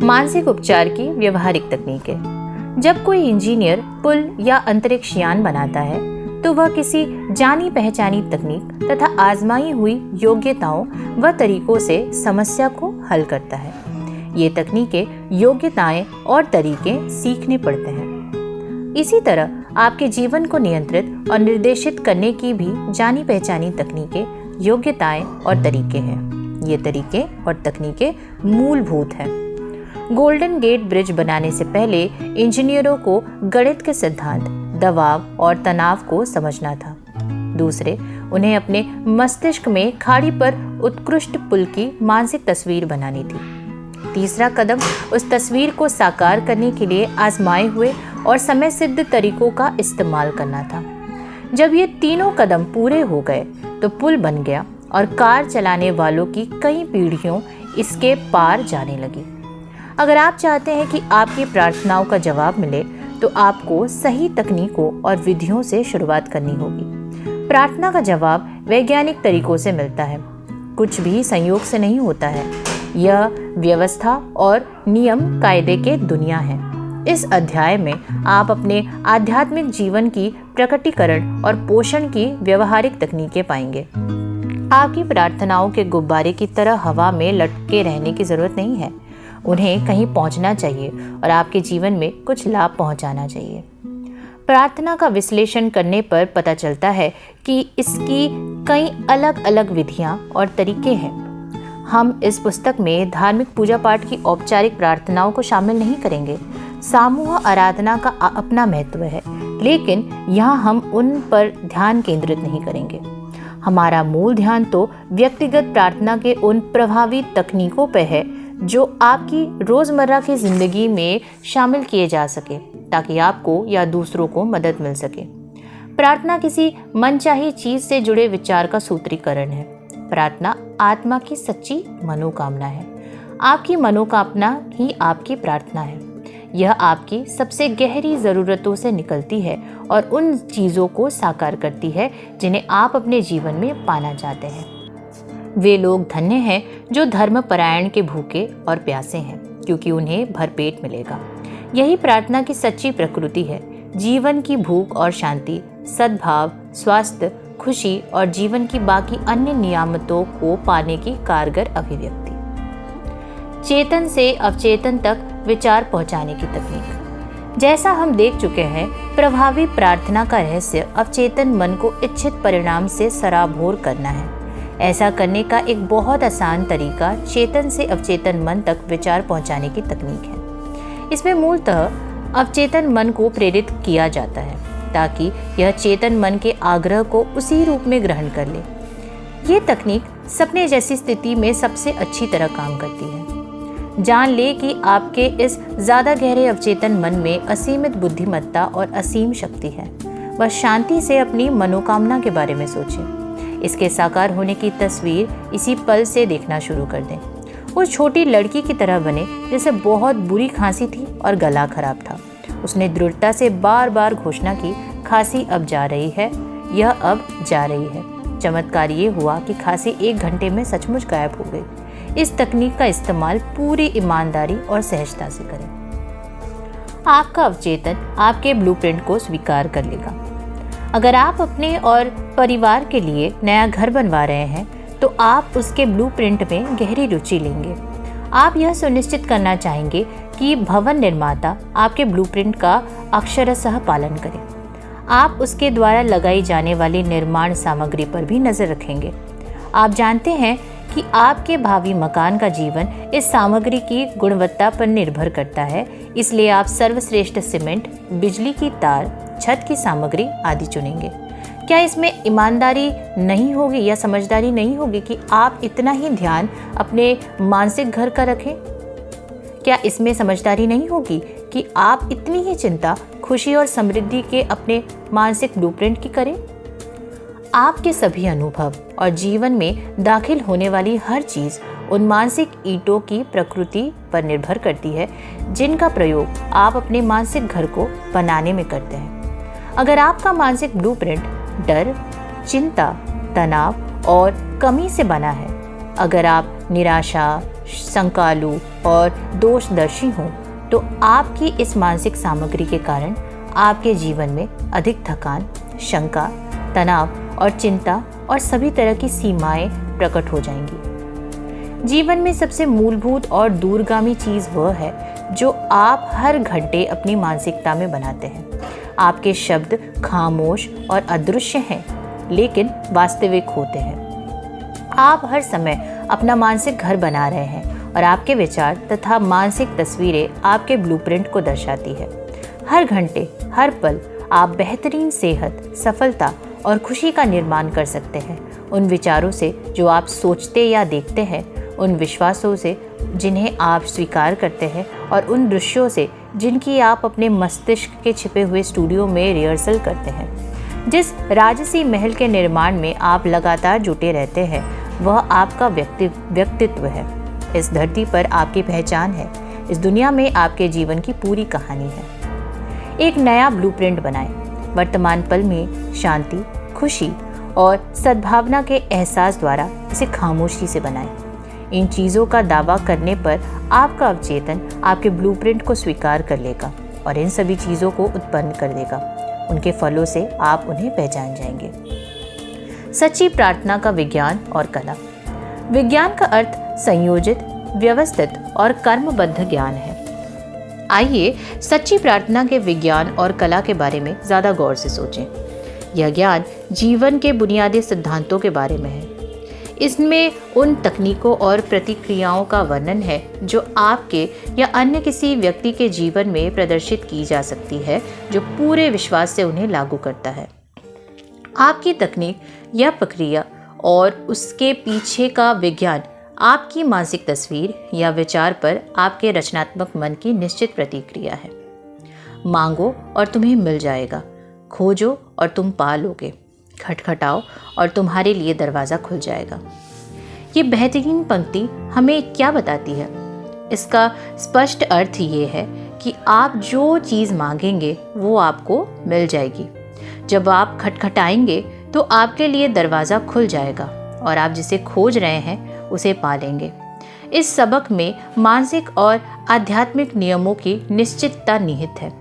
मानसिक उपचार की व्यवहारिक तकनीकें। जब कोई इंजीनियर पुल या अंतरिक्ष यान बनाता है तो वह किसी जानी पहचानी तकनीक तथा आजमाई हुई योग्यताओं व तरीकों से समस्या को हल करता है। ये तकनीकें, योग्यताएं और तरीके सीखने पड़ते हैं। इसी तरह आपके जीवन को नियंत्रित और निर्देशित करने की भी जानी पहचानी तकनीकें, योग्यताएं और तरीके हैं। ये तरीके और तकनीकें मूलभूत हैं। गोल्डन गेट ब्रिज बनाने से पहले इंजीनियरों को गणित के सिद्धांत, दबाव और तनाव को समझना था। दूसरे, उन्हें अपने मस्तिष्क में खाड़ी पर उत्कृष्ट पुल की मानसिक तस्वीर बनानी थी। तीसरा कदम उस तस्वीर को साकार करने के लिए आजमाए हुए और समय सिद्ध तरीकों का इस्तेमाल करना था। जब ये तीनों कदम पूरे हो गए तो पुल बन गया और कार चलाने वालों की कई पीढ़ियों इसके पार जाने लगी। अगर आप चाहते हैं कि आपकी प्रार्थनाओं का जवाब मिले तो आपको सही तकनीकों और विधियों से शुरुआत करनी होगी। प्रार्थना का जवाब वैज्ञानिक तरीकों से मिलता है, कुछ भी संयोग से नहीं होता है। यह व्यवस्था और नियम कायदे के दुनिया है। इस अध्याय में आप अपने आध्यात्मिक जीवन की प्रकटीकरण और पोषण की व्यवहारिक तकनीकें पाएंगे। आपकी प्रार्थनाओं के गुब्बारे की तरह हवा में लटके रहने की जरूरत नहीं है। उन्हें कहीं पहुंचना चाहिए और आपके जीवन में कुछ लाभ पहुंचाना चाहिए। प्रार्थना का विश्लेषण करने पर पता चलता है कि इसकी कई अलग अलग विधियां और तरीके हैं। हम इस पुस्तक में धार्मिक पूजा पाठ की औपचारिक प्रार्थनाओं को शामिल नहीं करेंगे। समूह आराधना का अपना महत्व है, लेकिन यहाँ हम उन पर ध्यान केंद्रित नहीं करेंगे। हमारा मूल ध्यान तो व्यक्तिगत प्रार्थना के उन प्रभावी तकनीकों पर है जो आपकी रोजमर्रा की जिंदगी में शामिल किए जा सके, ताकि आपको या दूसरों को मदद मिल सके। प्रार्थना किसी मनचाही चीज से जुड़े विचार का सूत्रीकरण है। प्रार्थना आत्मा की सच्ची मनोकामना है। आपकी मनोकामना ही आपकी प्रार्थना है। यह आपकी सबसे गहरी ज़रूरतों से निकलती है और उन चीज़ों को साकार करती है जिन्हें आप अपने जीवन में पाना चाहते हैं। वे लोग धन्य हैं जो धर्मपरायण के भूखे और प्यासे हैं, क्योंकि उन्हें भरपेट मिलेगा। यही प्रार्थना की सच्ची प्रकृति है। जीवन की भूख और शांति, सद्भाव, स्वास्थ्य, खुशी और जीवन की बाकी अन्य नियामतों को पाने की कारगर अभिव्यक्ति। चेतन से अवचेतन तक विचार पहुंचाने की तकनीक। जैसा हम देख चुके हैं, प्रभावी प्रार्थना का रहस्य अवचेतन मन को इच्छित परिणाम से सराबोर करना है। ऐसा करने का एक बहुत आसान तरीका चेतन से अवचेतन मन तक विचार पहुंचाने की तकनीक है। इसमें मूलतः अवचेतन मन को प्रेरित किया जाता है ताकि यह चेतन मन के आग्रह को उसी रूप में ग्रहण कर ले। ये तकनीक सपने जैसी स्थिति में सबसे अच्छी तरह काम करती है। जान ले कि आपके इस ज़्यादा गहरे अवचेतन मन में असीमित बुद्धिमत्ता और असीम शक्ति है। बस शांति से अपनी मनोकामना के बारे में सोचें। इसके साकार होने की तस्वीर इसी पल से देखना शुरू कर दें। उस छोटी लड़की की तरह बने जिसे बहुत बुरी खांसी थी और गला खराब था। उसने दृढ़ता से बार बार घोषणा की, खांसी अब जा रही है, यह अब जा रही है। चमत्कार ये हुआ कि खांसी 1 घंटे में सचमुच गायब हो गई। इस तकनीक का इस्तेमाल पूरी ईमानदारी और सहजता से करें। आपका अवचेतन आपके ब्लूप्रिंट को स्वीकार कर लेगा। अगर आप अपने और परिवार के लिए नया घर बनवा रहे हैं तो आप उसके ब्लूप्रिंट में गहरी रुचि लेंगे। आप यह सुनिश्चित करना चाहेंगे कि भवन निर्माता आपके ब्लूप्रिंट का अक्षरशः पालन करे। आप उसके द्वारा लगाई जाने वाली निर्माण सामग्री पर भी नजर रखेंगे। आप जानते हैं कि आपके भावी मकान का जीवन इस सामग्री की गुणवत्ता पर निर्भर करता है, इसलिए आप सर्वश्रेष्ठ सीमेंट, बिजली की तार, छत की सामग्री आदि चुनेंगे। क्या इसमें ईमानदारी नहीं होगी या समझदारी नहीं होगी कि आप इतना ही ध्यान अपने मानसिक घर का रखें? क्या इसमें समझदारी नहीं होगी कि आप इतनी ही चिंता खुशी और समृद्धि के अपने मानसिक ब्लूप्रिंट की करें? आपके सभी अनुभव और जीवन में दाखिल होने वाली हर चीज उन मानसिक ईंटों की प्रकृति पर निर्भर करती है जिनका प्रयोग आप अपने मानसिक घर को बनाने में करते हैं। अगर आपका मानसिक ब्लूप्रिंट डर, चिंता, तनाव और कमी से बना है, अगर आप निराशा, संकालु और दोषदर्शी हों, तो आपकी इस मानसिक सामग्री के कारण आपके जीवन में अधिक थकान, शंका, तनाव और चिंता और सभी तरह की सीमाएं प्रकट हो जाएंगी। जीवन में सबसे मूलभूत और दूरगामी चीज़ वह है जो आप हर घंटे अपनी मानसिकता में बनाते हैं। आपके शब्द खामोश और अदृश्य हैं, लेकिन वास्तविक होते हैं। आप हर समय अपना मानसिक घर बना रहे हैं और आपके विचार तथा मानसिक तस्वीरें आपके ब्लूप्रिंट को दर्शाती है। हर घंटे, हर पल आप बेहतरीन सेहत, सफलता और खुशी का निर्माण कर सकते हैं। उन विचारों से जो आप सोचते या देखते हैं, उन विश्वासों से जिन्हें आप स्वीकार करते हैं और उन दृश्यों से जिनकी आप अपने मस्तिष्क के छिपे हुए स्टूडियो में रिहर्सल करते हैं। जिस राजसी महल के निर्माण में आप लगातार जुटे रहते हैं, वह आपका व्यक्तित्व है। इस धरती पर आपकी पहचान है। इस दुनिया में आपके जीवन की पूरी कहानी है। एक नया ब्लूप्रिंट बनाएं। वर्तमान पल में शांति, खुशी और सद्भावना के एहसास द्वारा इसे खामोशी से बनाएं। इन चीज़ों का दावा करने पर आपका अवचेतन आपके ब्लूप्रिंट को स्वीकार कर लेगा और इन सभी चीज़ों को उत्पन्न कर देगा। उनके फलों से आप उन्हें पहचान जाएंगे। सच्ची प्रार्थना का विज्ञान और कला। विज्ञान का अर्थ संयोजित, व्यवस्थित और कर्मबद्ध ज्ञान है। आइए सच्ची प्रार्थना के विज्ञान और कला के बारे में ज़्यादा गौर से सोचें। यह ज्ञान जीवन के बुनियादी सिद्धांतों के बारे में है। इसमें उन तकनीकों और प्रतिक्रियाओं का वर्णन है जो आपके या अन्य किसी व्यक्ति के जीवन में प्रदर्शित की जा सकती है, जो पूरे विश्वास से उन्हें लागू करता है। आपकी तकनीक या प्रक्रिया और उसके पीछे का विज्ञान आपकी मानसिक तस्वीर या विचार पर आपके रचनात्मक मन की निश्चित प्रतिक्रिया है। मांगो और तुम्हें मिल जाएगा, खोजो और तुम पा लोगे, खटखटाओ और तुम्हारे लिए दरवाज़ा खुल जाएगा। ये बेहतरीन पंक्ति हमें क्या बताती है? इसका स्पष्ट अर्थ ये है कि आप जो चीज़ मांगेंगे वो आपको मिल जाएगी। जब आप खटखटाएंगे तो आपके लिए दरवाज़ा खुल जाएगा और आप जिसे खोज रहे हैं उसे पा लेंगे। इस सबक में मानसिक और आध्यात्मिक नियमों की निश्चितता निहित है।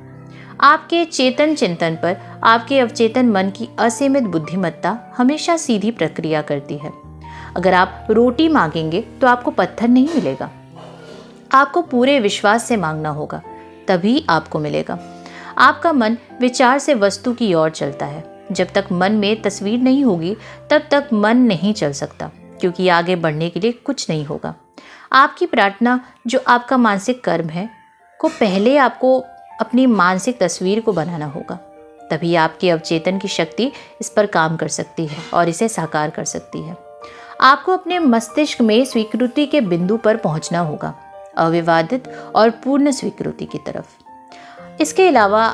आपके चेतन चिंतन पर आपके अवचेतन मन की असीमित बुद्धिमत्ता हमेशा सीधी प्रक्रिया करती है। अगर आप रोटी मांगेंगे तो आपको पत्थर नहीं मिलेगा। आपको पूरे विश्वास से मांगना होगा, तभी आपको मिलेगा। आपका मन विचार से वस्तु की ओर चलता है। जब तक मन में तस्वीर नहीं होगी तब तक मन नहीं चल सकता, क्योंकि आगे बढ़ने के लिए कुछ नहीं होगा। आपकी प्रार्थना, जो आपका मानसिक कर्म है, को पहले आपको अपनी मानसिक तस्वीर को बनाना होगा। तभी आपके अवचेतन की शक्ति इस पर काम कर सकती है और इसे साकार कर सकती है। आपको अपने मस्तिष्क में स्वीकृति के बिंदु पर पहुंचना होगा, अविवादित और पूर्ण स्वीकृति की तरफ। इसके अलावा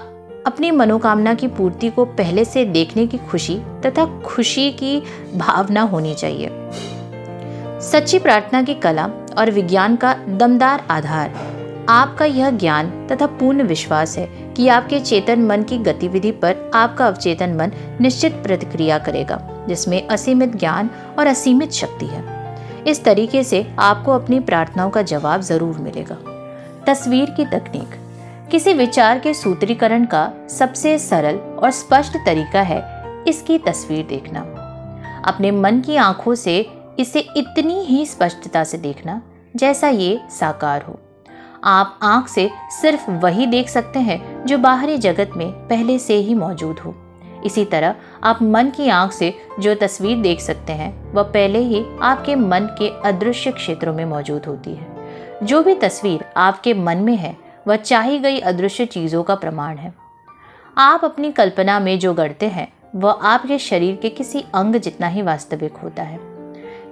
अपनी मनोकामना की पूर्ति को पहले से देखने की खुशी तथा खुशी की भावना होनी चाहिए। सच्ची प्रार्थना की कला और विज्ञान का दमदार आधार आपका यह ज्ञान तथा पूर्ण विश्वास है कि आपके चेतन मन की गतिविधि पर आपका अवचेतन मन निश्चित प्रतिक्रिया करेगा, जिसमें असीमित ज्ञान और असीमित शक्ति है। इस तरीके से आपको अपनी प्रार्थनाओं का जवाब जरूर मिलेगा। तस्वीर की तकनीक। किसी विचार के सूत्रीकरण का सबसे सरल और स्पष्ट तरीका है इसकी तस्वीर देखना। अपने मन की आंखों से इसे इतनी ही स्पष्टता से देखना जैसा ये साकार हो। आप आंख से सिर्फ वही देख सकते हैं जो बाहरी जगत में पहले से ही मौजूद हो। इसी तरह आप मन की आंख से जो तस्वीर देख सकते हैं वह पहले ही आपके मन के अदृश्य क्षेत्रों में मौजूद होती है। जो भी तस्वीर आपके मन में है वह चाही गई अदृश्य चीज़ों का प्रमाण है। आप अपनी कल्पना में जो गढ़ते हैं वह आपके शरीर के किसी अंग जितना ही वास्तविक होता है।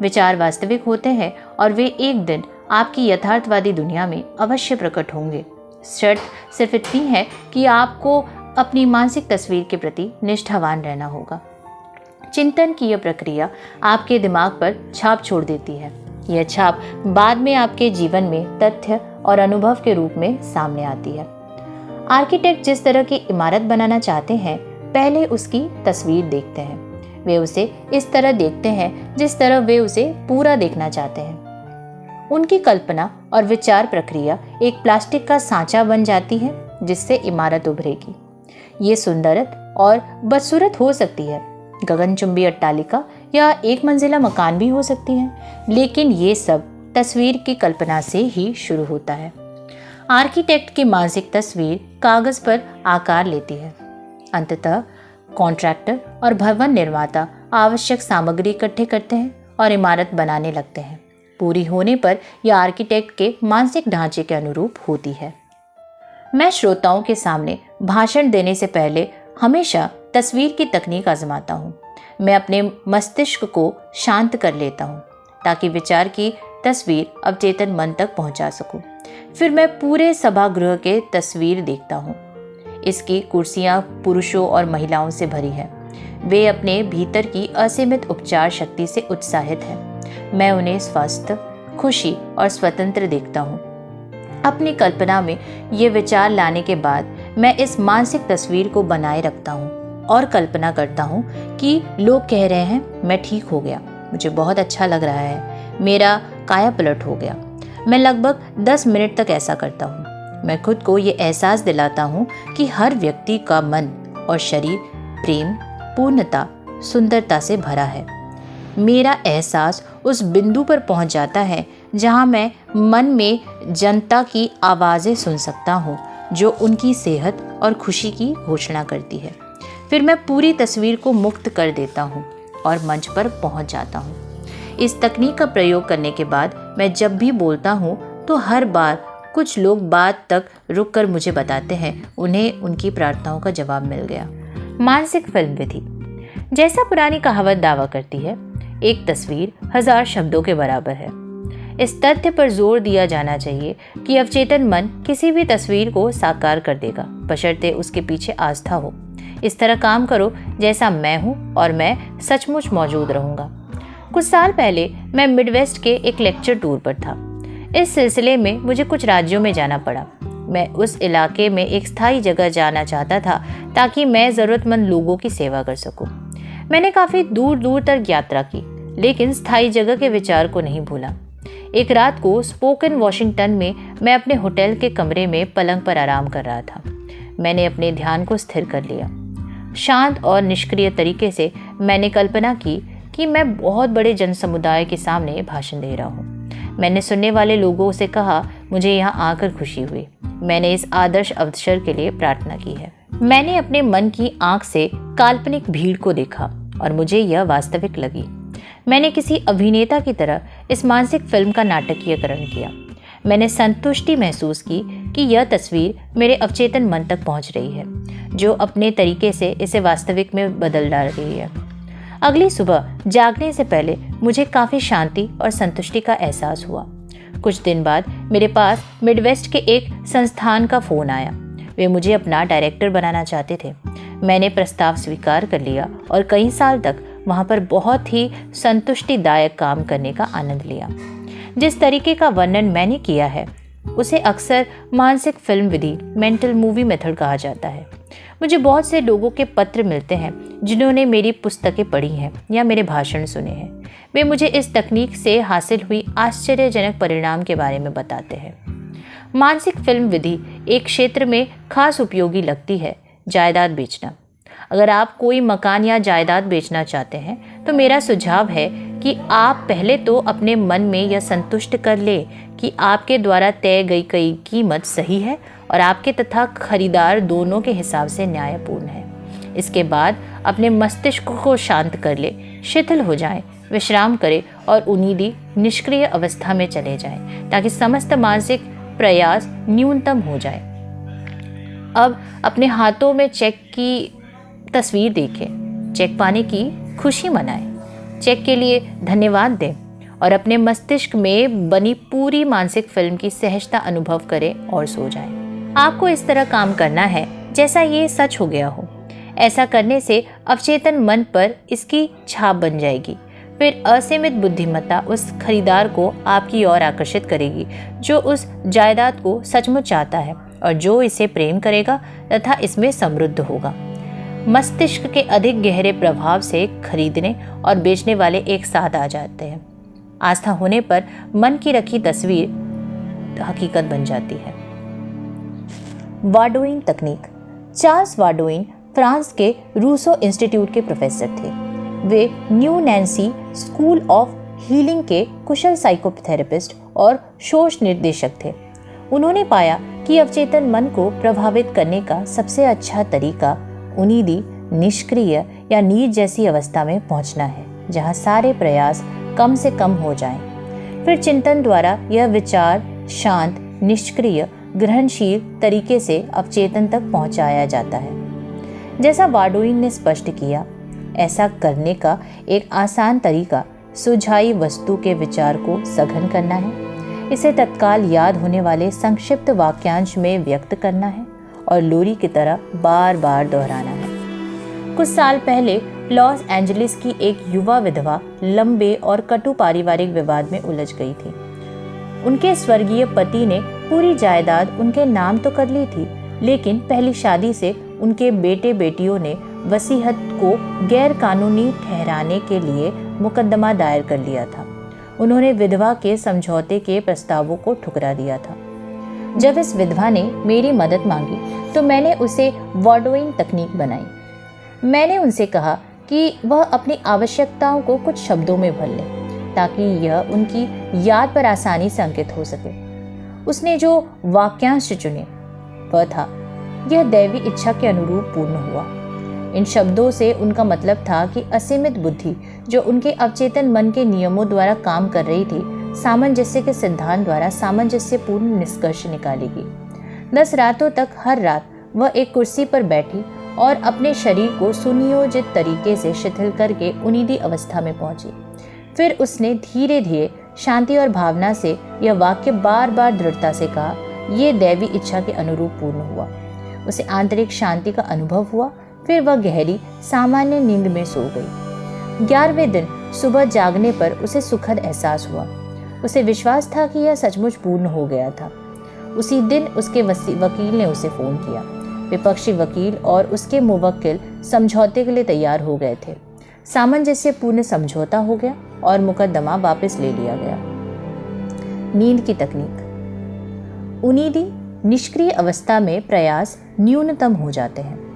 विचार वास्तविक होते हैं और वे एक दिन आपकी यथार्थवादी दुनिया में अवश्य प्रकट होंगे। शर्त सिर्फ इतनी है कि आपको अपनी मानसिक तस्वीर के प्रति निष्ठावान रहना होगा। चिंतन की यह प्रक्रिया आपके दिमाग पर छाप छोड़ देती है। यह छाप बाद में आपके जीवन में तथ्य और अनुभव के रूप में सामने आती है। आर्किटेक्ट जिस तरह की इमारत बनाना चाहते हैं, पहले उसकी तस्वीर देखते हैं। वे उसे इस तरह देखते हैं जिस तरह वे उसे पूरा देखना चाहते हैं। उनकी कल्पना और विचार प्रक्रिया एक प्लास्टिक का सांचा बन जाती है जिससे इमारत उभरेगी। ये सुंदर और बदसूरत हो सकती है, गगनचुंबी अट्टालिका या एक मंजिला मकान भी हो सकती है, लेकिन ये सब तस्वीर की कल्पना से ही शुरू होता है। आर्किटेक्ट की मानसिक तस्वीर कागज पर आकार लेती है। अंततः कॉन्ट्रैक्टर और भवन निर्माता आवश्यक सामग्री इकट्ठे करते हैं और इमारत बनाने लगते हैं। पूरी होने पर यह आर्किटेक्ट के मानसिक ढांचे के अनुरूप होती है। मैं श्रोताओं के सामने भाषण देने से पहले हमेशा तस्वीर की तकनीक आजमाता हूँ। मैं अपने मस्तिष्क को शांत कर लेता हूँ ताकि विचार की तस्वीर अवचेतन मन तक पहुँचा सकूँ। फिर मैं पूरे सभागृह के तस्वीर देखता हूँ। इसकी कुर्सियाँ पुरुषों और महिलाओं से भरी है। वे अपने भीतर की असीमित उपचार शक्ति से उत्साहित हैं। मैं उन्हें स्वस्थ, खुशी और स्वतंत्र देखता हूँ। अपनी कल्पना में ये विचार लाने के बाद मैं इस मानसिक तस्वीर को बनाए रखता हूँ और कल्पना करता हूँ कि लोग कह रहे हैं मैं ठीक हो गया, मुझे बहुत अच्छा लग रहा है, मेरा काया पलट हो गया। मैं लगभग 10 मिनट तक ऐसा करता हूँ। मैं खुद को ये एहसास दिलाता हूँ कि हर व्यक्ति का मन और शरीर प्रेम, पूर्णता, सुंदरता से भरा है। मेरा एहसास उस बिंदु पर पहुँच जाता है जहाँ मैं मन में जनता की आवाज़ें सुन सकता हूँ जो उनकी सेहत और खुशी की घोषणा करती है। फिर मैं पूरी तस्वीर को मुक्त कर देता हूँ और मंच पर पहुँच जाता हूँ। इस तकनीक का प्रयोग करने के बाद मैं जब भी बोलता हूँ तो हर बार कुछ लोग बात तक रुककर मुझे बताते हैं उन्हें उनकी प्रार्थनाओं का जवाब मिल गया। मानसिक फिल्म विधि। जैसा पुरानी कहावत दावा करती है, एक तस्वीर 1000 शब्दों के बराबर है। इस तथ्य पर जोर दिया जाना चाहिए कि अवचेतन मन किसी भी तस्वीर को साकार कर देगा, बशर्ते उसके पीछे आस्था हो। इस तरह काम करो जैसा मैं हूँ और मैं सचमुच मौजूद रहूँगा। कुछ साल पहले मैं मिडवेस्ट के एक लेक्चर टूर पर था। इस सिलसिले में मुझे कुछ राज्यों में जाना पड़ा। मैं उस इलाके में एक स्थायी जगह जाना चाहता था ताकि मैं ज़रूरतमंद लोगों की सेवा कर सकूं। मैंने काफ़ी दूर दूर तक यात्रा की, लेकिन स्थायी जगह के विचार को नहीं भूला। एक रात को स्पोकन वॉशिंगटन में मैं अपने होटल के कमरे में पलंग पर आराम कर रहा था। मैंने अपने ध्यान को स्थिर कर लिया। शांत और निष्क्रिय तरीके से मैंने कल्पना की कि मैं बहुत बड़े जनसमुदाय के सामने भाषण दे रहा हूँ। मैंने सुनने वाले लोगों से कहा, मुझे यहाँ आकर खुशी हुई। मैंने इस आदर्श अवसर के लिए प्रार्थना की है। मैंने अपने मन की आंख से काल्पनिक भीड़ को देखा और मुझे यह वास्तविक लगी। मैंने किसी अभिनेता की तरह इस मानसिक फिल्म का नाटकीयकरण किया। मैंने संतुष्टि महसूस की कि यह तस्वीर मेरे अवचेतन मन तक पहुंच रही है, जो अपने तरीके से इसे वास्तविक में बदल डाल रही है। अगली सुबह जागने से पहले मुझे काफ़ी शांति और संतुष्टि का एहसास हुआ। कुछ दिन बाद मेरे पास मिडवेस्ट के एक संस्थान का फ़ोन आया। वे मुझे अपना डायरेक्टर बनाना चाहते थे। मैंने प्रस्ताव स्वीकार कर लिया और कई साल तक वहाँ पर बहुत ही संतुष्टिदायक काम करने का आनंद लिया। जिस तरीके का वर्णन मैंने किया है उसे अक्सर मानसिक फिल्म विधि, मेंटल मूवी मेथड कहा जाता है। मुझे बहुत से लोगों के पत्र मिलते हैं जिन्होंने मेरी पुस्तकें पढ़ी हैं या मेरे भाषण सुने हैं। वे मुझे इस तकनीक से हासिल हुई आश्चर्यजनक परिणाम के बारे में बताते हैं। मानसिक फिल्म विधि एक क्षेत्र में खास उपयोगी लगती है, जायदाद बेचना। अगर आप कोई मकान या जायदाद बेचना चाहते हैं तो मेरा सुझाव है कि आप पहले तो अपने मन में यह संतुष्ट कर ले कि आपके द्वारा तय गई कीमत सही है और आपके तथा खरीदार दोनों के हिसाब से न्यायपूर्ण है। इसके बाद अपने मस्तिष्क को शांत कर ले, शिथिल हो जाएं, विश्राम करें और उन्नीदी निष्क्रिय अवस्था में चले जाएं ताकि समस्त मानसिक प्रयास न्यूनतम हो जाए। अब अपने हाथों में चेक की तस्वीर देखें, चेक पाने की खुशी मनाएं, चेक के लिए धन्यवाद दें और अपने मस्तिष्क में बनी पूरी मानसिक फिल्म की सहजता अनुभव करें और सो जाएं। आपको इस तरह काम करना है जैसा ये सच हो गया हो। ऐसा करने से अवचेतन मन पर इसकी छाप बन जाएगी। फिर असीमित बुद्धिमत्ता उस खरीदार को आपकी ओर आकर्षित करेगी जो उस जायदाद को सचमुच चाहता है और जो इसे प्रेम करेगा तथा इसमें समृद्ध होगा। मस्तिष्क के अधिक गहरे प्रभाव से खरीदने और बेचने वाले एक साथ आ जाते हैं। आस्था होने पर मन की रखी तस्वीर हकीकत बन जाती है। वाडोइन तकनीक। चार्ल्स वाडोइन फ्रांस के रूसो इंस्टीट्यूट के प्रोफेसर थे। वे New Nancy School of Healing के कुशल साइकोथेरेपिस्ट और शोध निर्देशक थे। उन्होंने पाया कि अवचेतन मन को प्रभावित करने का सबसे अच्छा तरीका उन्नीदी, निष्क्रिय या नींद जैसी अवस्था में पहुंचना है, जहां सारे प्रयास कम से कम हो जाएं। फिर चिंतन द्वारा यह विचार शांत, निष्क्रिय, ग्रहणशील तरीके से अवचेतन तक पहुंचाया जाता है। जैसा वाडोइन ने स्पष्ट किया, ऐसा करने का एक आसान तरीका सुझाई वस्तु के विचार को सघन करना है, इसे तत्काल याद होने वाले संक्षिप्त वाक्यांश में व्यक्त करना है और लोरी की तरह बार बार दोहराना है। कुछ साल पहले लॉस एंजलिस की एक युवा विधवा लंबे और कटु पारिवारिक विवाद में उलझ गई थी। उनके स्वर्गीय पति ने पूरी जायदाद उनके नाम तो कर ली थी, लेकिन पहली शादी से उनके बेटे बेटियों ने वसीयत को गैर कानूनी ठहराने के लिए मुकदमा दायर कर लिया था। उन्होंने विधवा के समझौते के प्रस्तावों को ठुकरा दिया था। जब इस विधवा ने मेरी मदद मांगी तो मैंने उसे वाडोइन तकनीक बनाई। मैंने उनसे कहा कि वह अपनी आवश्यकताओं को कुछ शब्दों में भर ले, ताकि यह उनकी याद पर आसानी से अंकित हो सके। उसने जो वाक्यांश चुने वह था, यह दैवी इच्छा के अनुरूप पूर्ण हुआ। इन शब्दों से उनका मतलब था कि असीमित बुद्धि जो उनके अवचेतन मन के नियमों द्वारा काम कर रही थी, सामंजस्य के सिद्धांत द्वारा सामंजस्यपूर्ण निष्कर्ष निकालेगी। 10 रातों तक हर रात वह एक कुर्सी पर बैठी और अपने शरीर को सुनियोजित तरीके से शिथिल करके उन्नीदी अवस्था में पहुंची। फिर उसने धीरे धीरे शांति और भावना से यह वाक्य बार बार दृढ़ता से कहा, ये दैवी इच्छा के अनुरूप पूर्ण हुआ। उसे आंतरिक शांति का अनुभव हुआ। फिर वह गहरी सामान्य नींद में सो गई। 11वें दिन सुबह जागने पर उसे सुखद एहसास हुआ। उसे विश्वास था कि यह सचमुच पूर्ण हो गया था। उसी दिन उसके वकील ने उसे फ़ोन किया। विपक्षी वकील और उसके मुवक्किल समझौते के लिए तैयार हो गए थे। सामंजस्यपूर्ण समझौता हो गया और मुकदमा वापस ले लिया गया। नींद की तकनीक। उन्नीदी, निष्क्रिय अवस्था में प्रयास न्यूनतम हो जाते हैं।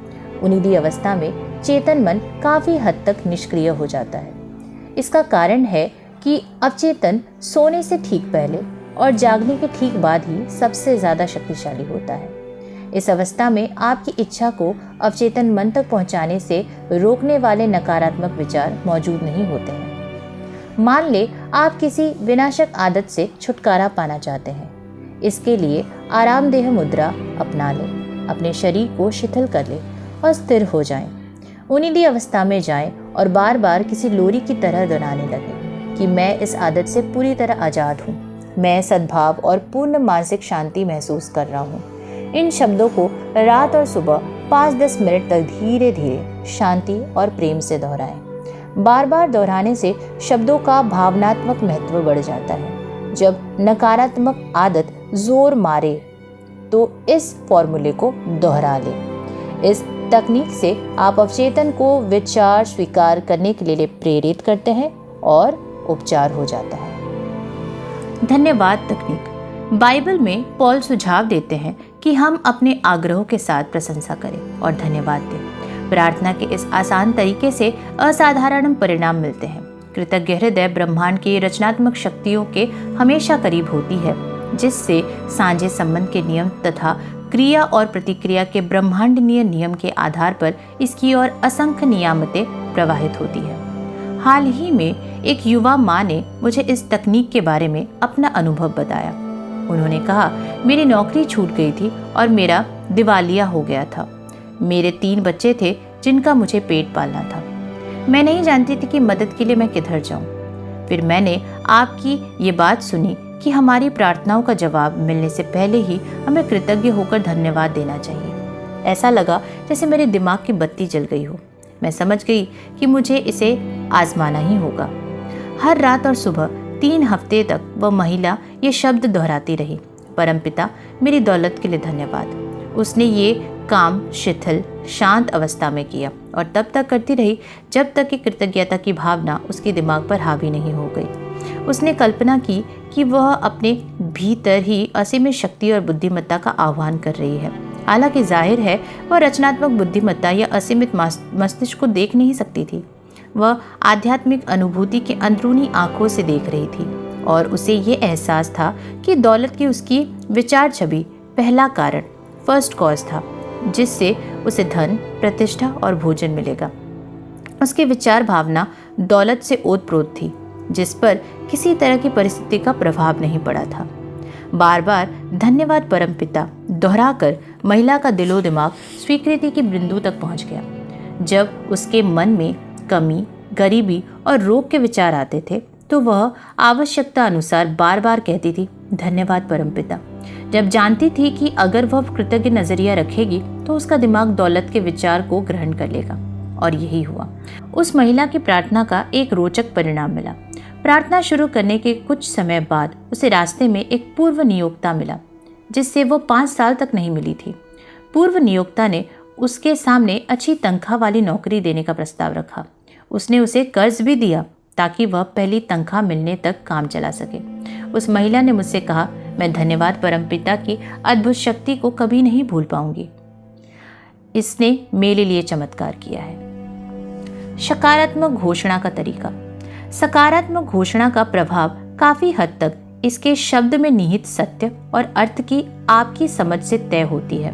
उन्नीदी अवस्था में चेतन मन काफ़ी हद तक निष्क्रिय हो जाता है। इसका कारण है कि अवचेतन सोने से ठीक पहले और जागने के ठीक बाद ही सबसे ज़्यादा शक्तिशाली होता है। इस अवस्था में आपकी इच्छा को अवचेतन मन तक पहुंचाने से रोकने वाले नकारात्मक विचार मौजूद नहीं होते हैं। मान ले आप किसी विनाशक आदत से छुटकारा पाना चाहते हैं। इसके लिए आरामदेह मुद्रा अपना लें, अपने शरीर को शिथिल कर लें और स्थिर हो जाएं। उन्नीदी अवस्था में जाएं और बार बार किसी लोरी की तरह दोहराने लगें कि मैं इस आदत से पूरी तरह आज़ाद हूँ, मैं सद्भाव और पूर्ण मानसिक शांति महसूस कर रहा हूँ। इन शब्दों को रात और सुबह 5-10 मिनट तक धीरे धीरे शांति और प्रेम से दोहराएं। बार बार दोहराने से शब्दों का भावनात्मक महत्व बढ़ जाता है। जब नकारात्मक आदत जोर मारे तो इस फॉर्मूले को दोहरा लें। इस तकनीक से आप अवचेतन को विचार स्वीकार करने के लिए प्रेरित करते हैं और उपचार हो जाता है। धन्यवाद तकनीक। बाइबल में पॉल सुझाव देते हैं कि हम अपने आग्रहों के साथ प्रशंसा करें और धन्यवाद दें। प्रार्थना के इस आसान तरीके से असाधारण परिणाम मिलते हैं। कृतज्ञ हृदय ब्रह्मांड की रचनात्मक शक्तियों के हमेशा करीब होती है, जिससे साझे संबंध के नियम तथा क्रिया और प्रतिक्रिया के ब्रह्मांडीय नियम के आधार पर इसकी ओर असंख्य नियामतें प्रवाहित होती है। हाल ही में एक युवा माँ ने मुझे इस तकनीक के बारे में अपना अनुभव बताया। उन्होंने कहा, मेरी नौकरी छूट गई थी और मेरा दिवालिया हो गया था। मेरे 3 बच्चे थे जिनका मुझे पेट पालना था। मैं नहीं जानती थी कि मदद के लिए मैं किधर जाऊं। फिर मैंने आपकी ये बात सुनी कि हमारी प्रार्थनाओं का जवाब मिलने से पहले ही हमें कृतज्ञ होकर धन्यवाद देना चाहिए। ऐसा लगा जैसे मेरे दिमाग की बत्ती जल गई हो। मैं समझ गई कि मुझे इसे आजमाना ही होगा। हर रात और सुबह 3 हफ्ते तक वह महिला ये शब्द दोहराती रही, परमपिता मेरी दौलत के लिए धन्यवाद। उसने ये काम शिथिल शांत अवस्था में किया और तब तक करती रही जब तक कि कृतज्ञता की भावना उसके दिमाग पर हावी नहीं हो गई। उसने कल्पना की कि वह अपने भीतर ही असीमित शक्ति और बुद्धिमत्ता का आह्वान कर रही है। हालांकि जाहिर है वह रचनात्मक बुद्धिमत्ता या असीमित मस्तिष्क को देख नहीं सकती थी। वह आध्यात्मिक अनुभूति के अंदरूनी आंखों से देख रही थी और उसे ये एहसास था कि दौलत की उसकी विचार छवि पहला कारण, फर्स्ट कॉज था, जिससे उसे धन, प्रतिष्ठा और भोजन मिलेगा। उसकी विचार भावना दौलत से ओतप्रोत थी, जिस पर किसी तरह की परिस्थिति का प्रभाव नहीं पड़ा था। बार बार धन्यवाद परमपिता दोहराकर महिला का दिलो दिमाग स्वीकृति के बिंदु तक पहुंच गया। जब उसके मन में कमी, गरीबी और रोग के विचार आते थे तो वह आवश्यकता अनुसार बार बार कहती थी, धन्यवाद परमपिता। जब जानती थी कि अगर वह कृतज्ञ नजरिया रखेगी तो उसका दिमाग दौलत के विचार को ग्रहण कर लेगा, और यही हुआ। उस महिला की प्रार्थना का एक रोचक परिणाम मिला। प्रार्थना शुरू करने के कुछ समय बाद उसे रास्ते में एक पूर्व नियोक्ता मिला, जिससे वो 5 साल तक नहीं मिली थी। पूर्व नियोक्ता ने उसके सामने अच्छी तनख्वाह वाली नौकरी देने का प्रस्ताव रखा। उसने उसे कर्ज भी दिया ताकि वह पहली तनख्वाह मिलने तक काम चला सके। उस महिला ने मुझसे कहा, मैं धन्यवाद परमपिता की अद्भुत शक्ति को कभी नहीं भूल पाऊंगी। इसने मेरे लिए चमत्कार किया है। सकारात्मक घोषणा का तरीका। सकारात्मक घोषणा का प्रभाव काफी हद तक इसके शब्द में निहित सत्य और अर्थ की आपकी समझ से तय होती है।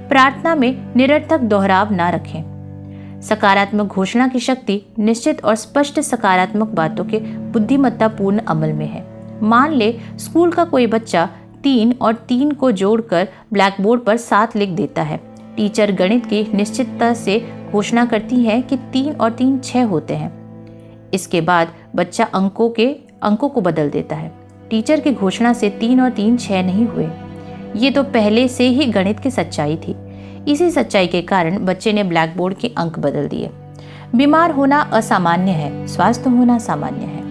प्रार्थना में निरर्थक दोहराव ना रखें। सकारात्मक घोषणा की शक्ति निश्चित और स्पष्ट सकारात्मक बातों के बुद्धिमत्तापूर्ण अमल में है। मान ले स्कूल का कोई बच्चा 3 और 3 को जोड़कर ब्लैक बोर्ड पर 7 लिख देता है। टीचर गणित की निश्चितता से घोषणा करती है कि 3 और 3 6 होते हैं। इसके बाद बच्चा अंकों को बदल देता है। टीचर की घोषणा से 3 और 3 6 नहीं हुए। ये तो पहले से ही गणित की सच्चाई थी। इसी सच्चाई के कारण बच्चे ने ब्लैक बोर्ड के अंक बदल दिए। बीमार होना असामान्य है, स्वास्थ्य होना सामान्य है।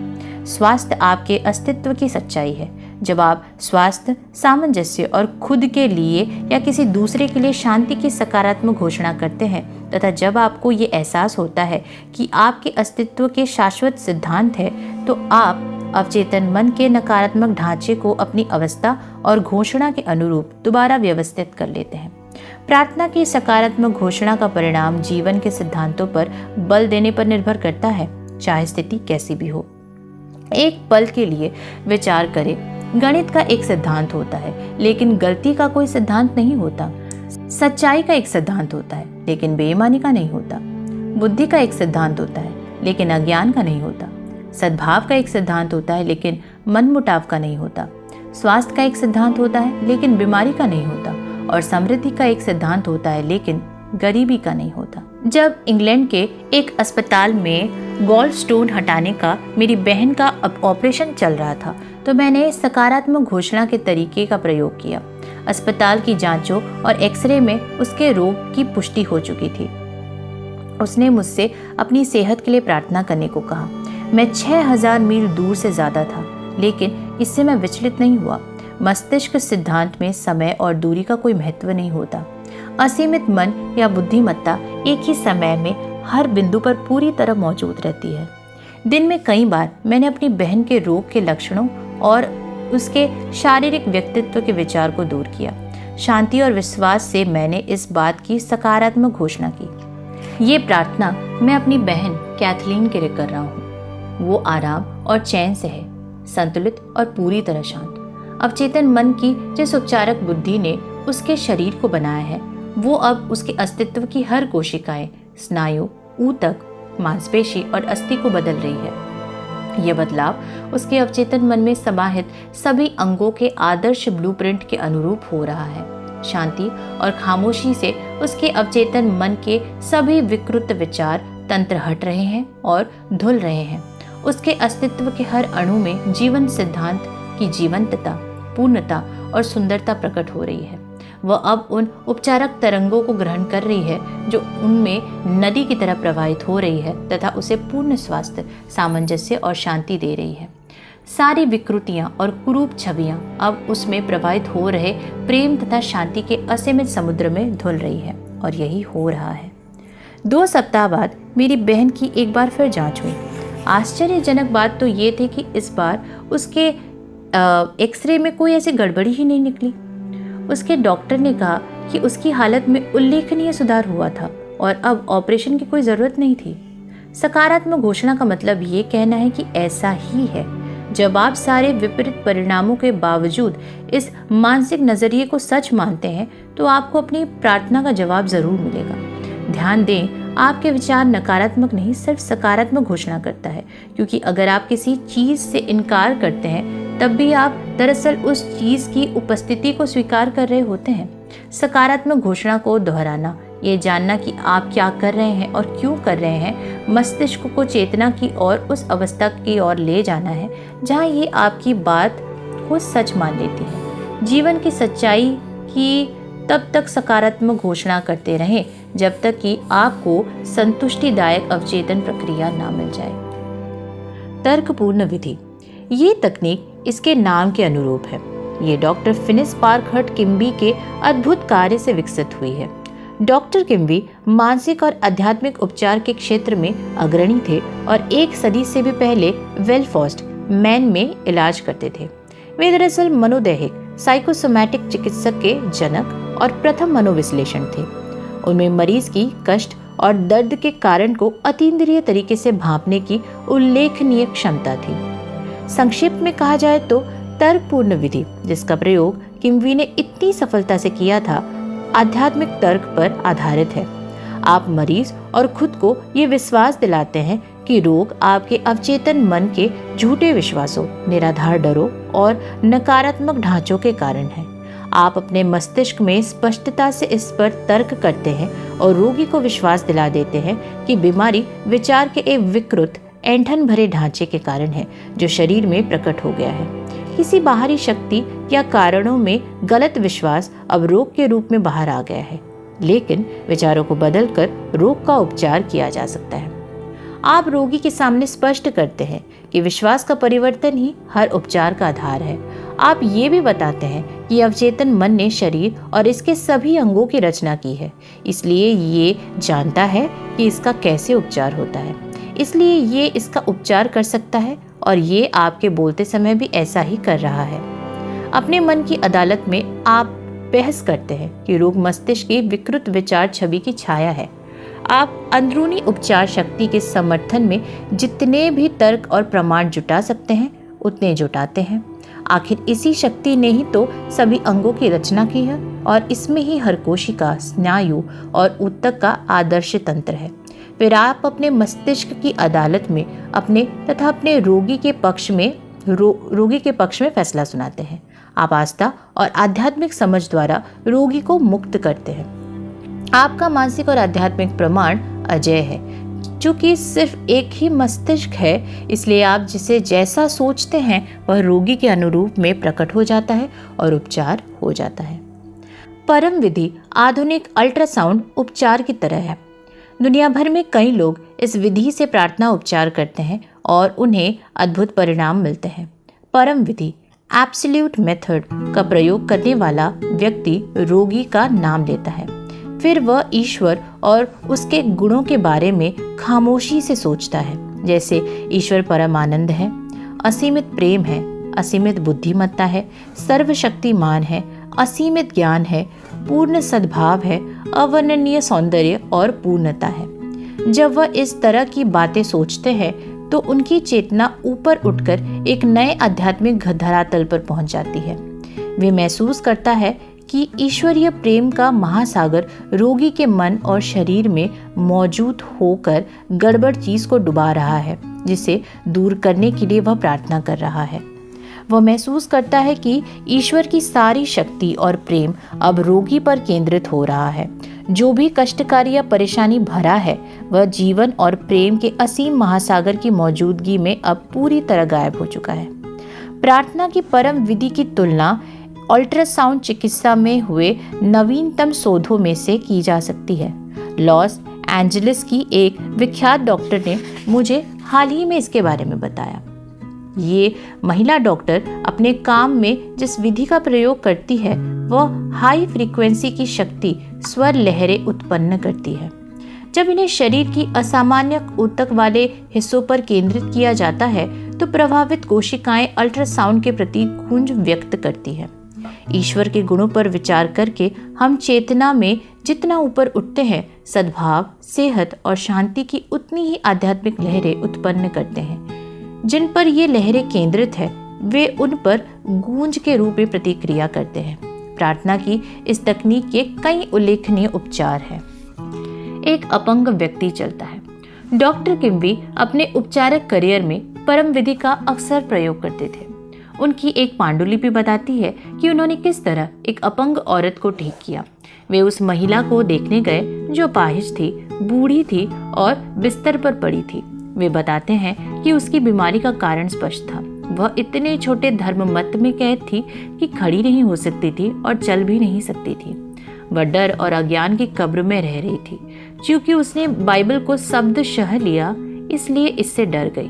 स्वास्थ्य आपके अस्तित्व की सच्चाई है। जब आप स्वास्थ्य, सामंजस्य और खुद के लिए या किसी दूसरे के लिए शांति की सकारात्मक घोषणा करते हैं तथा जब आपको ये एहसास होता है कि आपके अस्तित्व के शाश्वत सिद्धांत है, तो आप अवचेतन मन के नकारात्मक ढांचे को अपनी अवस्था और घोषणा के अनुरूप दोबारा व्यवस्थित कर लेते हैं। प्रार्थना की सकारात्मक घोषणा का परिणाम जीवन के सिद्धांतों पर बल देने पर निर्भर करता है, चाहे स्थिति कैसी भी हो। एक पल के लिए विचार करें, गणित का एक सिद्धांत होता है लेकिन गलती का कोई सिद्धांत नहीं होता। सच्चाई का एक सिद्धांत होता है लेकिन बेईमानी का नहीं होता। बुद्धि का एक सिद्धांत होता है लेकिन अज्ञान का नहीं होता। सद्भाव का एक सिद्धांत होता है लेकिन मनमुटाव का नहीं होता। स्वास्थ्य का एक सिद्धांत होता है लेकिन बीमारी का नहीं होता। और समृद्धि का एक सिद्धांत होता है लेकिन गरीबी का नहीं होता। जब इंग्लैंड के एक अस्पताल में गॉल स्टोन हटाने का मेरी बहन का ऑपरेशन चल रहा था तो मैंने सकारात्मक घोषणा के तरीके का प्रयोग किया। अस्पताल की जांचों और एक्सरे में उसके रोग की पुष्टि हो चुकी थी। उसने मुझसे अपनी सेहत के लिए प्रार्थना करने को कहा। मैं 6000 मील दूर से ज़्यादा था लेकिन इससे मैं विचलित नहीं हुआ। मस्तिष्क सिद्धांत में समय और दूरी का कोई महत्व नहीं होता। असीमित मन या बुद्धिमत्ता एक ही समय में हर बिंदु पर पूरी तरह मौजूद रहती है। दिन में कई बार मैंने अपनी बहन के रोग के लक्षणों और उसके शारीरिक व्यक्तित्व के विचार को दूर किया। शांति और विश्वास से मैंने इस बात की सकारात्मक घोषणा की। ये प्रार्थना मैं अपनी बहन कैथलीन के लिए कर रहा हूँ। वो आराम और चैन से है, संतुलित और पूरी तरह शांत। अवचेतन मन की जिस उपचारक बुद्धि ने उसके शरीर को बनाया है, वो अब उसके अस्तित्व की हर कोशिकाएं, स्नायु, ऊतक, मांसपेशी और अस्थि को बदल रही है। यह बदलाव उसके अवचेतन मन में समाहित सभी अंगों के आदर्श ब्लूप्रिंट के अनुरूप हो रहा है। शांति और खामोशी से उसके अवचेतन मन के सभी विकृत विचार तंत्र हट रहे हैं और धुल रहे हैं। उसके अस्तित्व के हर अणु में जीवन सिद्धांत की जीवंतता, पूर्णता और सुंदरता प्रकट हो रही है। वह अब उन उपचारक तरंगों को ग्रहण कर रही है जो उनमें नदी की तरह प्रवाहित हो रही है तथा उसे पूर्ण स्वास्थ्य, सामंजस्य और शांति दे रही है। सारी विकृतियां और कुरूप छवियां अब उसमें प्रवाहित हो रहे प्रेम तथा शांति के असीमित समुद्र में धुल रही है और यही हो रहा है। 2 सप्ताह बाद मेरी बहन की एक बार फिर जांच हुई। आश्चर्यजनक बात तो ये थी कि इस बार उसके एक्सरे में कोई ऐसी गड़बड़ी ही नहीं निकली। उसके डॉक्टर ने कहा कि उसकी हालत में उल्लेखनीय सुधार हुआ था और अब ऑपरेशन की कोई ज़रूरत नहीं थी। सकारात्मक घोषणा का मतलब ये कहना है कि ऐसा ही है। जब आप सारे विपरीत परिणामों के बावजूद इस मानसिक नज़रिए को सच मानते हैं तो आपको अपनी प्रार्थना का जवाब ज़रूर मिलेगा। ध्यान दें, आपके विचार नकारात्मक नहीं, सिर्फ सकारात्मक घोषणा करता है, क्योंकि अगर आप किसी चीज़ से इनकार करते हैं तब भी आप दरअसल उस चीज़ की उपस्थिति को स्वीकार कर रहे होते हैं। सकारात्मक घोषणा को दोहराना, ये जानना कि आप क्या कर रहे हैं और क्यों कर रहे हैं, मस्तिष्क को चेतना की ओर, उस अवस्था की ओर ले जाना है जहाँ ये आपकी बात को सच मान लेती है। जीवन की सच्चाई की तब तक सकारात्मक घोषणा करते रहें जब तक कि आपको संतुष्टिदायक अवचेतन प्रक्रिया ना मिल जाए। तर्कपूर्ण विधि, ये तकनीक इसके नाम के अनुरूप है। ये डॉक्टर फिनिस पार्कहर्ट किम्बी के अद्भुत कार्य से विकसित हुई है। डॉक्टर किम्बी मानसिक और आध्यात्मिक उपचार के क्षेत्र में अग्रणी थे और एक सदी से भी पहले बेलफास्ट, मैन में इलाज करते थे। वे दरअसल मनोदैहिक साइकोसोमैटिक चिकित्सक के जनक और प्रथम मनोविश्लेषण थे। उनमें मरीज की कष्ट और दर्द के कारण को अतीन्द्रिय तरीके से भांपने की उल्लेखनीय क्षमता थी। संक्षेप में कहा जाए तो तर्कपूर्ण विधि, जिसका प्रयोग किम्बी ने इतनी सफलता से किया था, आध्यात्मिक तर्क पर आधारित है। आप मरीज और खुद को ये विश्वास दिलाते हैं कि रोग आपके अवचेतन मन के झूठे विश्वासों, निराधार डरों और नकारात्मक ढांचों के कारण है। आप अपने मस्तिष्क में स्पष्टता से इस पर तर्क करते हैं और रोगी को विश्वास दिला देते हैं कि बीमारी विचार के एक विकृत, ऐंठन भरे ढांचे के कारण है जो शरीर में प्रकट हो गया है। किसी बाहरी शक्ति या कारणों में गलत विश्वास अब रोग के रूप में बाहर आ गया है, लेकिन विचारों को बदलकर रोग का उपचार किया जा सकता है। आप रोगी के सामने स्पष्ट करते हैं कि विश्वास का परिवर्तन ही हर उपचार का आधार है। आप ये भी बताते हैं कि अवचेतन मन ने शरीर और इसके सभी अंगों की रचना की है, इसलिए ये जानता है कि इसका कैसे उपचार होता है, इसलिए ये इसका उपचार कर सकता है और ये आपके बोलते समय भी ऐसा ही कर रहा है। अपने मन की अदालत में आप बहस करते हैं कि रोग मस्तिष्क की विकृत विचार छवि की छाया है। आप अंदरूनी उपचार शक्ति के समर्थन में जितने भी तर्क और प्रमाण जुटा सकते हैं उतने जुटाते हैं। आखिर इसी शक्ति ने ही तो सभी अंगों की रचना की है और इसमें ही हर कोशिका, स्नायु और ऊतक का आदर्श तंत्र है। फिर आप अपने मस्तिष्क की अदालत में अपने तथा अपने रोगी के पक्ष में फैसला सुनाते हैं। आप आस्था और आध्यात्मिक समझ द्वारा रोगी को मुक्त करते हैं। आपका मानसिक और आध्यात्मिक प्रमाण अजेय है। चूंकि सिर्फ एक ही मस्तिष्क है, इसलिए आप जिसे जैसा सोचते हैं वह रोगी के अनुरूप में प्रकट हो जाता है और उपचार हो जाता है। परम विधि आधुनिक अल्ट्रासाउंड उपचार की तरह है। दुनिया भर में कई लोग इस विधि से प्रार्थना उपचार करते हैं और उन्हें अद्भुत परिणाम मिलते हैं। परम विधि एब्सोल्यूट मेथड का प्रयोग करने वाला व्यक्ति रोगी का नाम लेता है, फिर वह ईश्वर और उसके गुणों के बारे में खामोशी से सोचता है, जैसे ईश्वर परम आनंद है, असीमित प्रेम है, असीमित बुद्धिमत्ता है, सर्वशक्तिमान है, असीमित ज्ञान है, पूर्ण सद्भाव है, अवर्णनीय सौंदर्य और पूर्णता है। जब वह इस तरह की बातें सोचते हैं तो उनकी चेतना ऊपर उठकर एक नए आध्यात्मिक धरातल पर पहुंच जाती है। वे महसूस करता है कि ईश्वरीय प्रेम का महासागर रोगी के मन और शरीर में मौजूद होकर गड़बड़ चीज को डुबा रहा है, जिसे दूर करने के लिए वह प्रार्थना कर रहा है। वह महसूस करता है कि ईश्वर की सारी शक्ति और प्रेम अब रोगी पर केंद्रित हो रहा है। जो भी कष्टकारी या परेशानी भरा है वह जीवन और प्रेम के असीम महासागर की मौजूदगी में अब पूरी तरह गायब हो चुका है। प्रार्थना की परम विधि की तुलना अल्ट्रासाउंड चिकित्सा में हुए नवीनतम शोधों में से की जा सकती है। लॉस एंजलिस की एक विख्यात डॉक्टर ने मुझे हाल ही में इसके बारे में बताया। ये महिला डॉक्टर अपने काम में जिस विधि का प्रयोग करती है वह हाई फ्रीक्वेंसी की शक्ति स्वर लहरें उत्पन्न करती है। जब इन्हें शरीर की असामान्य ऊतक वाले हिस्सों पर केंद्रित किया जाता है तो प्रभावित कोशिकाएं अल्ट्रासाउंड के प्रति गूंज व्यक्त करती हैं। ईश्वर के गुणों पर विचार करके हम चेतना में जितना ऊपर उठते हैं, सद्भाव, सेहत और शांति की उतनी ही आध्यात्मिक लहरें उत्पन्न करते हैं। जिन पर ये लहरें केंद्रित है वे उन पर गूंज के रूप में प्रतिक्रिया करते हैं। प्रार्थना की इस तकनीक के कई उल्लेखनीय उपचार हैं। एक अपंग व्यक्ति चलता है। डॉक्टर किम्बी अपने उपचारक करियर में परम विधि का अक्सर प्रयोग करते थे। उनकी एक पांडुलिपि बताती है कि उन्होंने किस तरह एक अपंग औरत को ठीक किया। वे उस महिला को देखने गए जो अपाहिज थी, बूढ़ी थी और बिस्तर पर पड़ी थी। वे बताते हैं कि उसकी बीमारी का कारण स्पष्ट था। वह इतने छोटे धर्म मत में कैद थी कि खड़ी नहीं हो सकती थी और चल भी नहीं सकती थी। वह डर और अज्ञान की कब्र में रह रही थी। क्योंकि उसने बाइबल को शब्दशः लिया, इसलिए इससे डर गई।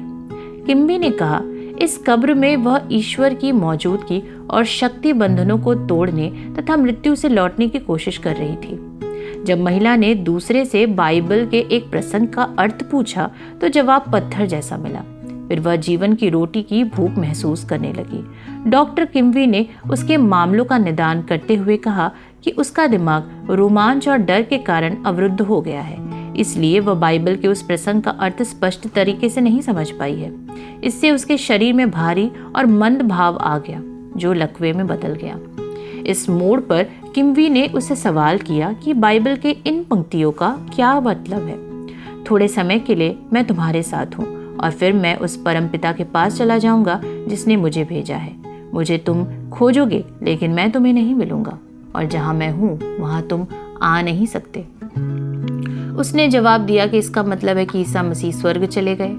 किम्बी ने कहा, इस कब्र में वह ईश्वर की मौजूदगी और शक्ति बंधनों को तोड़ने तथा मृत्यु से लौटने की कोशिश कर रही थी। जब महिला ने दूसरे से बाइबल के एक प्रसंग का अर्थ पूछा तो जवाब पत्थर जैसा मिला। फिर वह जीवन की रोटी की भूख महसूस करने लगी। डॉक्टर किम्बी ने उसके मामलों का निदान करते हुए कहा कि उसका दिमाग रोमांच और डर के कारण अवरुद्ध हो गया है, इसलिए वह बाइबल के उस प्रसंग का अर्थ स्पष्ट तरीके से नहीं समझ पाई है। इससे उसके शरीर में भारी और मंद भाव आ गया जो लकवे में बदल गया। इस मोड़ पर किम्बी ने उससे सवाल किया कि बाइबल के इन पंक्तियों का क्या मतलब है। थोड़े समय के लिए मैं तुम्हारे साथ हूँ और फिर मैं उस परम पिता के पास चला जाऊंगा जिसने मुझे भेजा है। मुझे तुम खोजोगे लेकिन मैं तुम्हें नहीं मिलूंगा, और जहां मैं हूं वहां तुम आ नहीं सकते। उसने जवाब दिया कि इसका मतलब है कि ईसा मसीह स्वर्ग चले गए।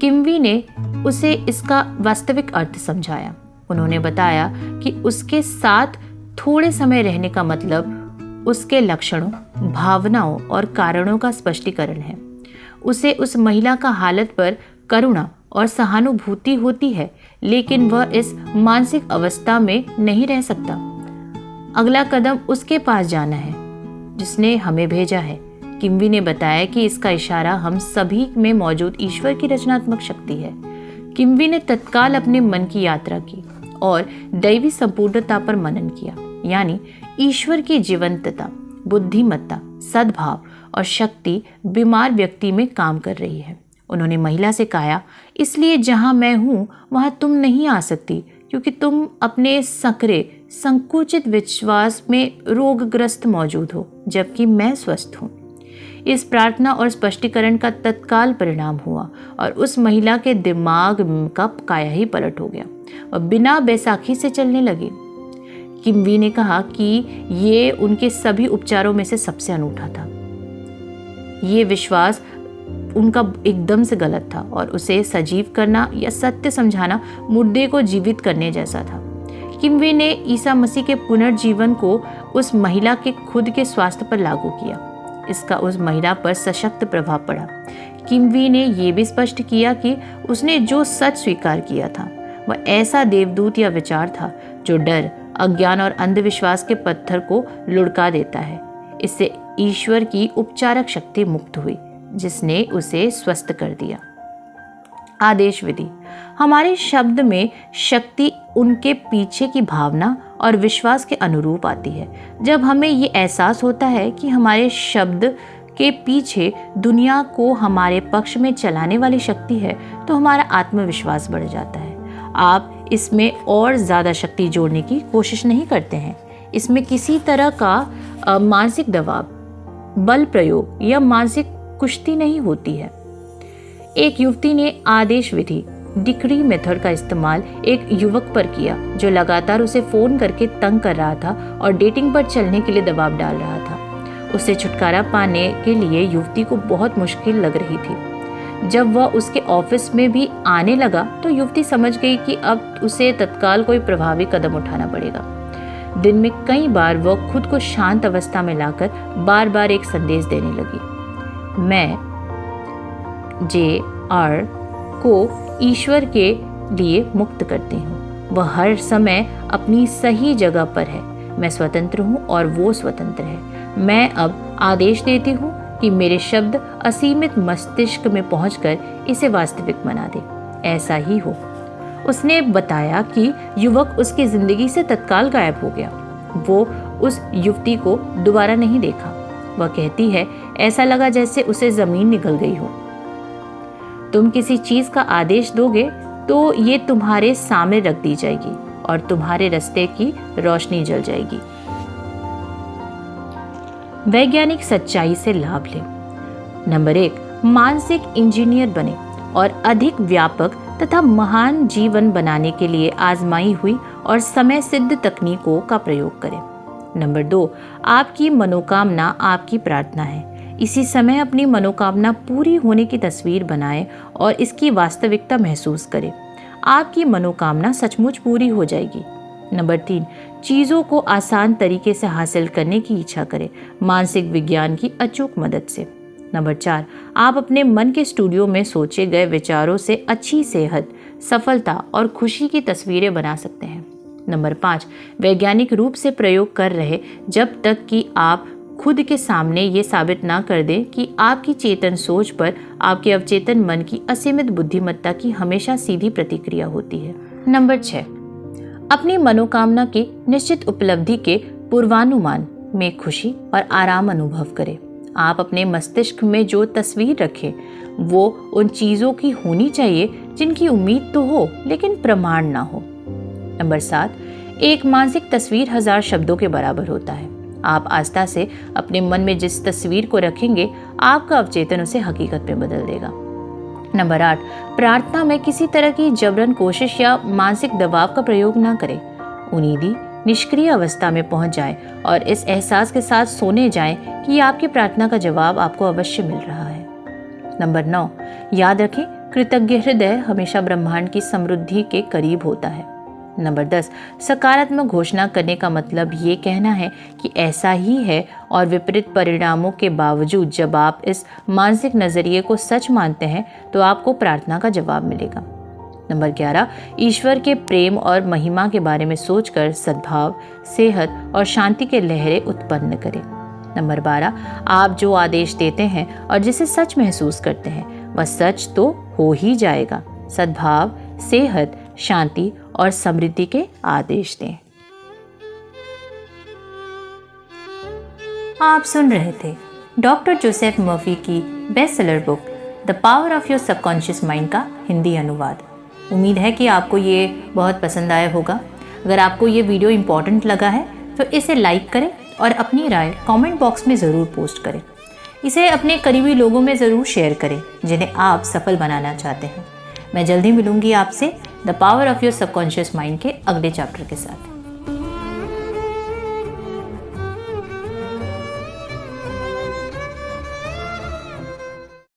किम्बी ने उसे इसका वास्तविक अर्थ समझाया। उन्होंने बताया कि उसके साथ थोड़े समय रहने का मतलब उसके लक्षणों, भावनाओं और कारणों का स्पष्टीकरण है। उसे उस महिला का हालत पर करुणा और सहानुभूति होती है, लेकिन वह इस मानसिक अवस्था में नहीं रह सकता। अगला कदम उसके पास जाना है जिसने हमें भेजा है। किम्बी ने बताया कि इसका इशारा हम सभी में मौजूद ईश्वर की रचनात्मक शक्ति है। किम्बी ने तत्काल अपने मन की यात्रा की और दैवी संपूर्णता पर मनन किया, यानी ईश्वर की जीवंतता, बुद्धिमत्ता, सद्भाव और शक्ति बीमार व्यक्ति में काम कर रही है। उन्होंने महिला से कहा, इसलिए जहां मैं हूं वहां तुम नहीं आ सकती, क्योंकि तुम अपने संकरे संकुचित विश्वास में रोगग्रस्त मौजूद हो, जबकि मैं स्वस्थ हूं। इस प्रार्थना और स्पष्टीकरण का तत्काल परिणाम हुआ और उस महिला के दिमाग का काया ही पलट हो गया। वह बिना बैसाखी से चलने लगी। किम्बी ने कहा कि ये उनके सभी उपचारों में से सबसे अनूठा था। ये विश्वास उनका एकदम से गलत था और उसे सजीव करना या सत्य समझाना मुर्दे को जीवित करने जैसा था। किम्बी ने ईसा मसीह के पुनर्जीवन को उस महिला के खुद के स्वास्थ्य पर लागू किया। इसका उस महिला पर सशक्त प्रभाव पड़ा। किम्बी ने यह भी स्पष्ट किया कि उसने जो सच स्वीकार किया था वह ऐसा देवदूत या विचार था जो डर, अज्ञान और अंधविश्वास के पत्थर को लुढ़का देता है। इससे ईश्वर की उपचारक शक्ति मुक्त हुई जिसने उसे स्वस्थ कर दिया। आदेश विधि। हमारे शब्द में शक्ति उनके पीछे की भावना और विश्वास के अनुरूप आती है। जब हमें ये एहसास होता है कि हमारे शब्द के पीछे दुनिया को हमारे पक्ष में चलाने वाली शक्ति है तो हमारा आत्मविश्वास बढ़ जाता है। आप इसमें और ज़्यादा शक्ति जोड़ने की कोशिश नहीं करते हैं। इसमें किसी तरह का मानसिक दबाव, बल प्रयोग या मानसिक कुश्ती नहीं होती है। एक युवती ने आदेश विधि डिक्री मेथड का इस्तेमाल एक युवक पर किया जो लगातार उसे फोन करके तंग कर रहा था और डेटिंग पर चलने के लिए दबाव डाल रहा था। उससे छुटकारा पाने के लिए युवती को बहुत मुश्किल लग रही थी। जब वह उसके ऑफिस में भी आने लगा तो युवती समझ गई कि अब उसे तत्काल कोई प्रभावी कदम उठाना पड़ेगा। दिन में कई बार वह खुद को शांत अवस्था में लाकर बार बार एक संदेश देने लगी, मैं JR को ईश्वर के लिए मुक्त करती हूँ। वह हर समय अपनी सही जगह पर है। मैं स्वतंत्र हूँ और वो स्वतंत्र है। मैं अब आदेश देती हूँ कि मेरे शब्द असीमित मस्तिष्क में पहुंचकर इसे वास्तविक बना दे। ऐसा ही हो। उसने बताया कि युवक उसकी जिंदगी से तत्काल गायब हो गया। वो उस युवती को दोबारा नहीं देखा। वह कहती है, ऐसा लगा जैसे उसे जमीन निगल गई हो। तुम किसी चीज का आदेश दोगे तो ये तुम्हारे सामने रख दी जाएगी और तुम्हारे रास्ते की रोशनी जल जाएगी। वैज्ञानिक सच्चाई से लाभ लें। नंबर 1, मानसिक इंजीनियर बने और अधिक व्यापक तथा महान जीवन बनाने के लिए आजमाई हुई और समय सिद्ध तकनीकों का प्रयोग करें। नंबर 2, आपकी मनोकामना आपकी प्रार्थना है। इसी समय अपनी मनोकामना पूरी होने की तस्वीर बनाएं और इसकी वास्तविकता महसूस करें। आपकी मनोकामना सचमुच पूरी हो जाएगी। नंबर 3, चीज़ों को आसान तरीके से हासिल करने की इच्छा करें, मानसिक विज्ञान की अचूक मदद से। नंबर 4, आप अपने मन के स्टूडियो में सोचे गए विचारों से अच्छी सेहत, सफलता और खुशी की तस्वीरें बना सकते हैं। नंबर 5, वैज्ञानिक रूप से प्रयोग कर रहे जब तक कि आप खुद के सामने ये साबित ना कर दें कि आपकी चेतन सोच पर आपके अवचेतन मन की असीमित बुद्धिमत्ता की हमेशा सीधी प्रतिक्रिया होती है। नंबर 6, अपनी मनोकामना की निश्चित उपलब्धि के पूर्वानुमान में खुशी और आराम अनुभव करें। आप अपने मस्तिष्क में जो तस्वीर रखें वो उन चीज़ों की होनी चाहिए जिनकी उम्मीद तो हो लेकिन प्रमाण ना हो। नंबर 7, एक मानसिक तस्वीर 1000 शब्दों के बराबर होता है। आप आस्था से अपने मन में जिस तस्वीर को रखेंगे आपका अवचेतन उसे हकीकत में बदल देगा। नंबर 8, प्रार्थना में किसी तरह की जबरन कोशिश या मानसिक दबाव का प्रयोग ना करें। उन्नीदी निष्क्रिय अवस्था में पहुंच जाएं और इस एहसास के साथ सोने जाएं कि आपकी प्रार्थना का जवाब आपको अवश्य मिल रहा है। नंबर 9, याद रखें, कृतज्ञ हृदय हमेशा ब्रह्मांड की समृद्धि के करीब होता है। नंबर 10, सकारात्मक घोषणा करने का मतलब ये कहना है कि ऐसा ही है और विपरीत परिणामों के बावजूद जब आप इस मानसिक नजरिए को सच मानते हैं तो आपको प्रार्थना का जवाब मिलेगा। नंबर 11, ईश्वर के प्रेम और महिमा के बारे में सोचकर सद्भाव, सेहत और शांति के लहरें उत्पन्न करें। नंबर 12, आप जो आदेश देते हैं और जिसे सच महसूस करते हैं वह सच तो हो ही जाएगा। सद्भाव, सेहत, शांति और समृद्धि के आदेश दें। आप सुन रहे थे डॉक्टर जोसेफ मर्फी की best seller book the power of your subconscious mind का हिंदी अनुवाद। उम्मीद है कि आपको ये बहुत पसंद आया होगा। अगर आपको ये वीडियो इम्पॉर्टेंट लगा है तो इसे लाइक करें और अपनी राय कमेंट बॉक्स में ज़रूर पोस्ट करें। इसे अपने करीबी लोगों में ज़रूर शेयर करें जिन्हें आप सफल बनाना चाहते हैं। मैं जल्दी मिलूंगी आपसे the power of your subconscious mind के अगले चैप्टर के साथ।